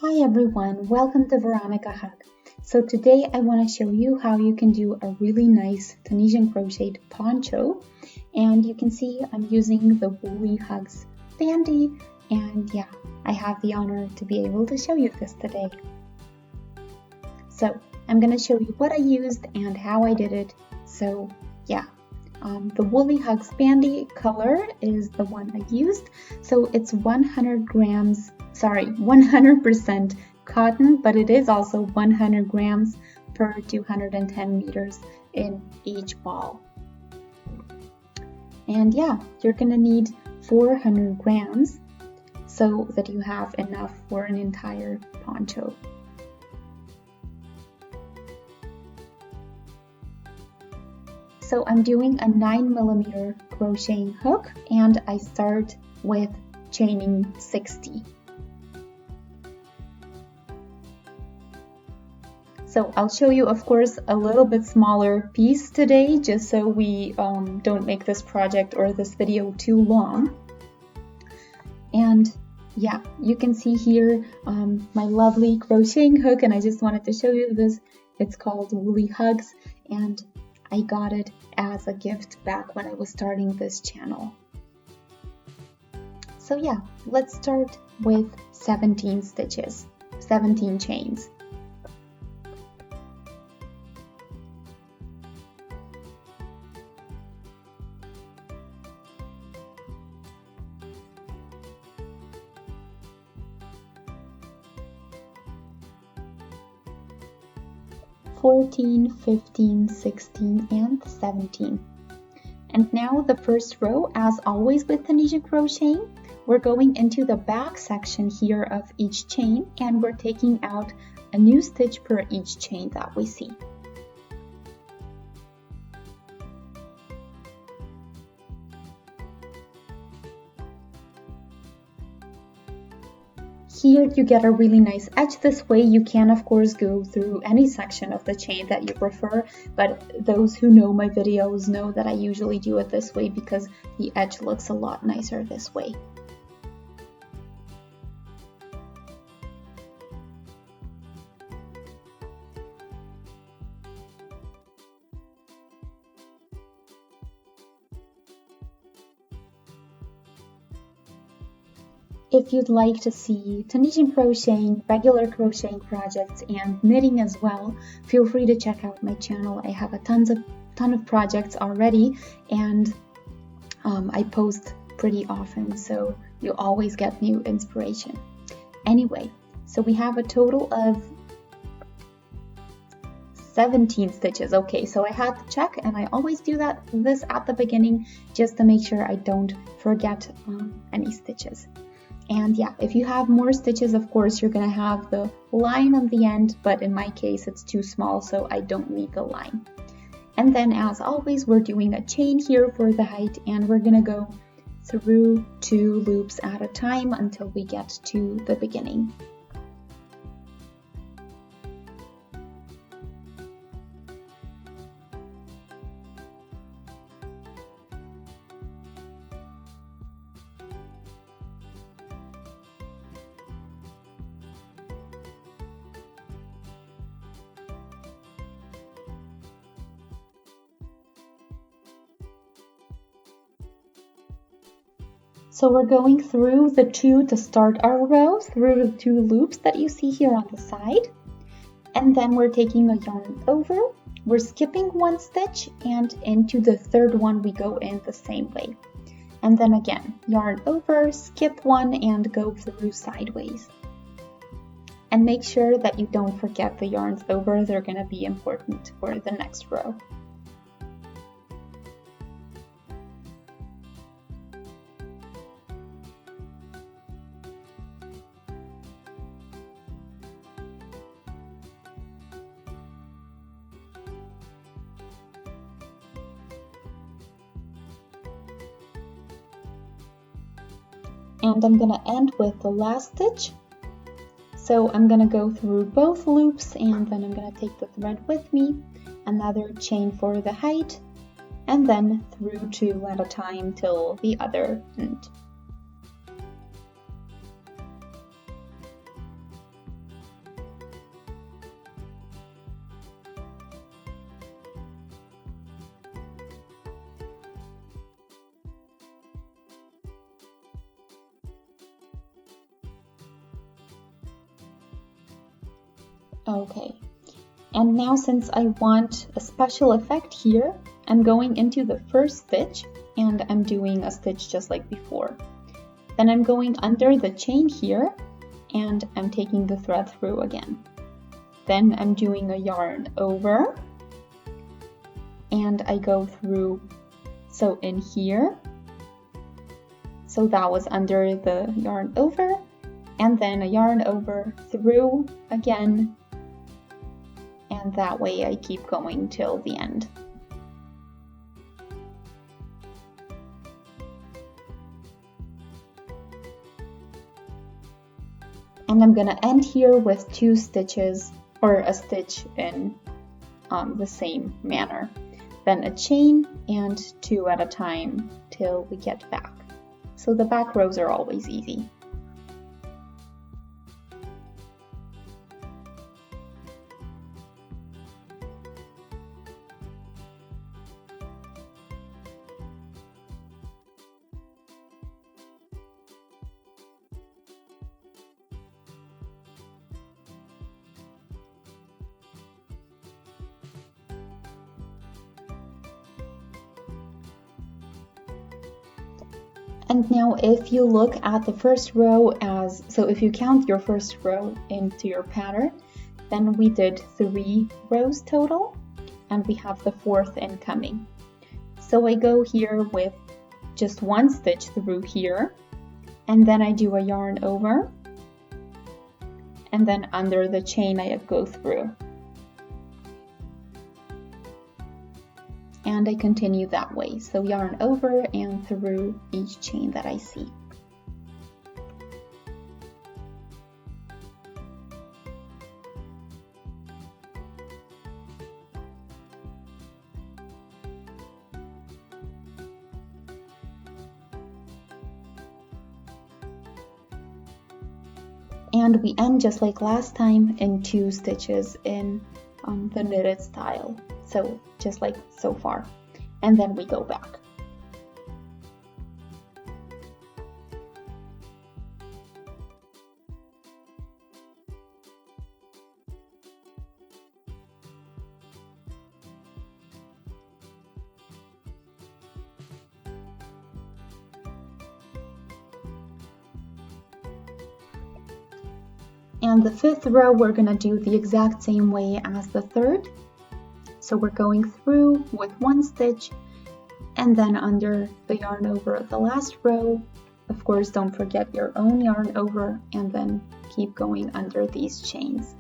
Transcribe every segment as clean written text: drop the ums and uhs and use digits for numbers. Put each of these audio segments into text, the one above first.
Hi everyone, welcome to Veronika Hug. So today I want to show you how you can do a really nice Tunisian crocheted poncho, and you can see I'm using the Woolly Hugs Bandy, and yeah, I have the honor to be able to show you this today. So I'm going to show you what I used and how I did it. So yeah, the Woolly Hugs Bandy color is the one I used. So it's 100% cotton, but it is also 100 grams per 210 meters in each ball. And yeah, you're gonna need 400 grams so that you have enough for an entire poncho. So I'm doing a 9mm crocheting hook, and I start with chaining 60. So I'll show you, of course, a little bit smaller piece today, just so we don't make this project or this video too long. And yeah, you can see here my lovely crocheting hook, and I just wanted to show you this. It's called Woolly Hugs, and I got it as a gift back when I was starting this channel. So yeah, let's start with 17 stitches, 17 chains. (14, 15, 16, and 17. And now the first row, as always with Tunisian crocheting, we're going into the back section here of each chain, and we're taking out a new stitch per each chain that we see. Here you get a really nice edge this way. You can of course go through any section of the chain that you prefer, but those who know my videos know that I usually do it this way because the edge looks a lot nicer this way. If you'd like to see Tunisian crocheting, regular crocheting projects, and knitting as well, feel free to check out my channel. I have a ton of projects already, and I post pretty often, so you always get new inspiration. Anyway, so we have a total of 17 stitches. Okay, so I had to check, and I always do this at the beginning just to make sure I don't forget any stitches. And yeah, if you have more stitches, of course, you're gonna have the line on the end, but in my case, it's too small, so I don't need the line. And then as always, we're doing a chain here for the height, and we're gonna go through 2 loops at a time until we get to the beginning. So we're going through the 2 to start our row, through the 2 loops that you see here on the side. And then we're taking a yarn over, we're skipping 1 stitch, and into the 3rd one we go in the same way. And then again, yarn over, skip 1, and go through sideways. And make sure that you don't forget the yarns over, they're going to be important for the next row. And I'm going to end with the last stitch. So I'm going to go through both loops, and then I'm going to take the thread with me, another chain for the height, and then through 2 at a time till the other end. Okay, and now since I want a special effect here, I'm going into the first stitch and I'm doing a stitch just like before. Then I'm going under the chain here and I'm taking the thread through again. Then I'm doing a yarn over and I go through, so in here, so that was under the yarn over, and then a yarn over through again, and that way I keep going till the end. And I'm gonna end here with 2 stitches, or a stitch in the same manner. Then a chain and 2 at a time till we get back. So the back rows are always easy. And now if you look at the first row so if you count your first row into your pattern, then we did 3 rows total and we have the 4th incoming. So I go here with just 1 stitch through here and then I do a yarn over and then under the chain I go through. And I continue that way, so yarn over and through each chain that I see. And we end just like last time in 2 stitches in the knitted style. So just like so far, and then we go back. And the 5th row we're gonna do the exact same way as the 3rd. So we're going through with 1 stitch and then under the yarn over of the last row. Of course, don't forget your own yarn over and then keep going under these chains.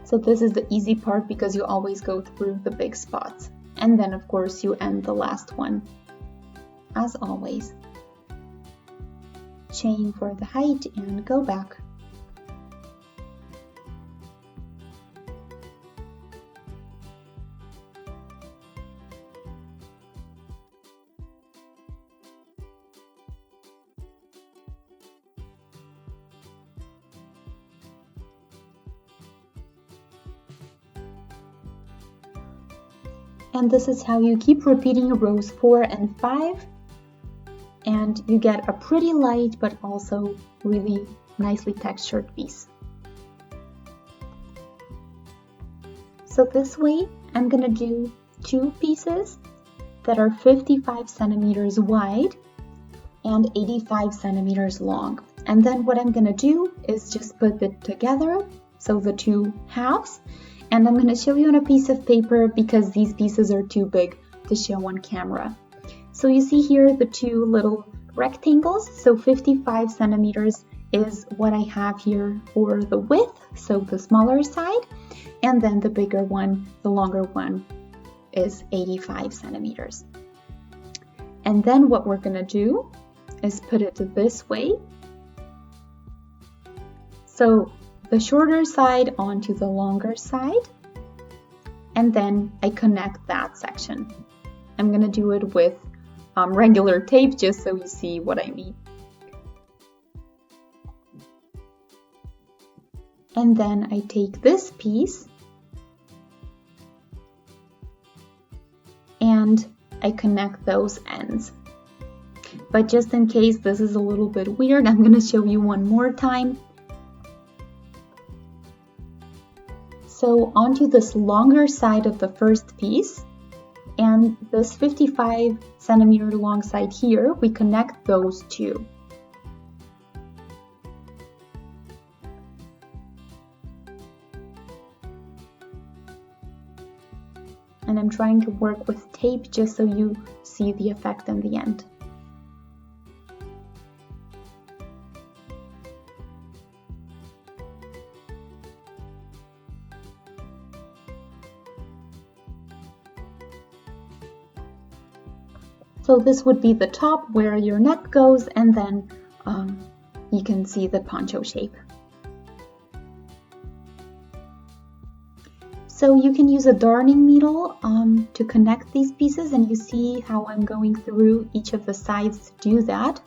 So this is the easy part because you always go through the big spots. And then of course you end the last one, as always. Chain for the height and go back. And this is how you keep repeating rows 4 and 5, and you get a pretty light but also really nicely textured piece. So this way I'm gonna do 2 pieces that are 55 centimeters wide and 85 centimeters long. And then what I'm gonna do is just put it together, so the 2 halves. And I'm going to show you on a piece of paper because these pieces are too big to show on camera. So you see here the 2 little rectangles, so 55 centimeters is what I have here for the width, so the smaller side, and then the bigger one, the longer one, is 85 centimeters. And then what we're going to do is put it this way. So the shorter side onto the longer side, and then I connect that section. I'm gonna do it with regular tape just so you see what I mean. And then I take this piece and I connect those ends. But just in case this is a little bit weird, I'm going to show you one more time. So onto this longer side of the first piece, and this 55 centimeter long side here, we connect those two. And I'm trying to work with tape just so you see the effect in the end. So this would be the top where your neck goes, and then you can see the poncho shape. So you can use a darning needle to connect these pieces, and you see how I'm going through each of the sides to do that.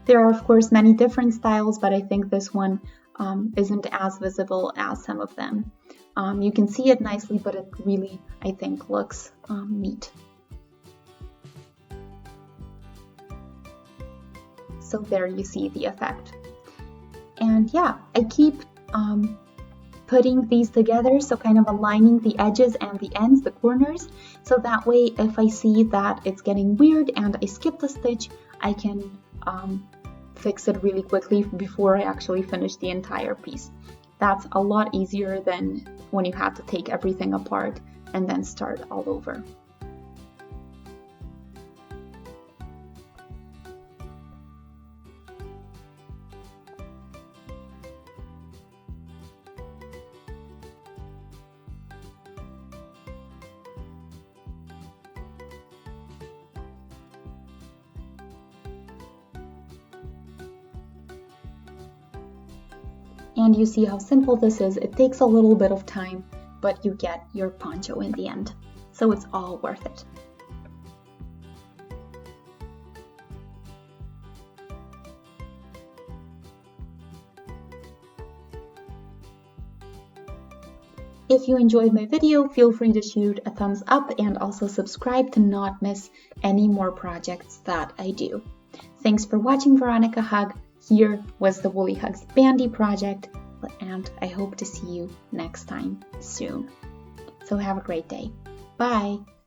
There are of course many different styles, but I think this one isn't as visible as some of them. You can see it nicely, but it really, I think, looks neat. So there you see the effect. And yeah, I keep putting these together, so kind of aligning the edges and the ends, the corners, so that way if I see that it's getting weird and I skipped a stitch, I can fix it really quickly before I actually finish the entire piece. That's a lot easier than when you have to take everything apart and then start all over. And you see how simple this is. It takes a little bit of time, but you get your poncho in the end. So it's all worth it. If you enjoyed my video, feel free to shoot a thumbs up and also subscribe to not miss any more projects that I do. Thanks for watching, Veronika. Hug. Here was the Woolly Hugs Bandy project, and I hope to see you next time soon. So have a great day. Bye!